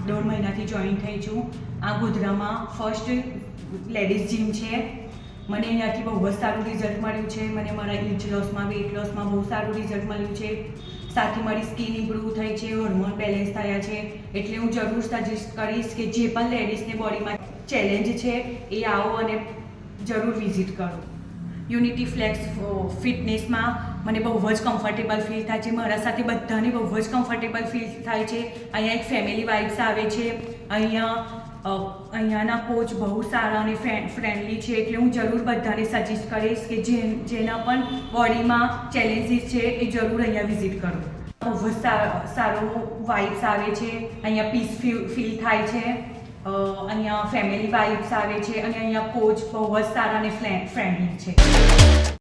1.5 મહિનાથી જોઈન થઈ છું. આ ગોધરામાં ફર્સ્ટ લેડીઝ જીમ છે. મને અહીંયાથી બહુ જ સારું રિઝલ્ટ મળ્યું છે. મને મારા ઇંચ લોસમાં, વેઇટ લોસમાં બહુ સારું રિઝલ્ટ મળ્યું છે. સાથે મારી સ્કિન ઇમ્પ્રૂવ થઈ છે, હોર્મોન બેલેન્સ થયા છે. એટલે હું જરૂર સજેસ્ટ કરીશ કે જે પણ લેડીઝને બોડીમાં ચેલેન્જ છે એ આવો અને જરૂર વિઝિટ કરો. યુનિટી ફ્લેક્સ ફિટનેસમાં મને બહુ જ કમ્ફર્ટેબલ ફીલ થાય છે. મારા સાથે બધાને બહુ જ કમ્ફર્ટેબલ ફીલ થાય છે. અહીંયા એક ફેમિલી વાઇબ્સ આવે છે. અહીંયાના કોચ બહુ સારા અને ફ્રેન્ડલી છે. એટલે હું જરૂર બધાને સજેસ્ટ કરીશ કે જેના પણ બોડીમાં ચેલેન્જીસ છે એ જરૂર અહીંયા વિઝિટ કરો. બહુ જ સારો વાઇબ્સ આવે છે. અહીંયા પીસ ફીલ થાય છે. અહીંયા ફેમિલી વાઇબ્સ આવે છે અને અહીંયા કોચ બહુ જ સારા અને ફ્રેન્ડલી છે.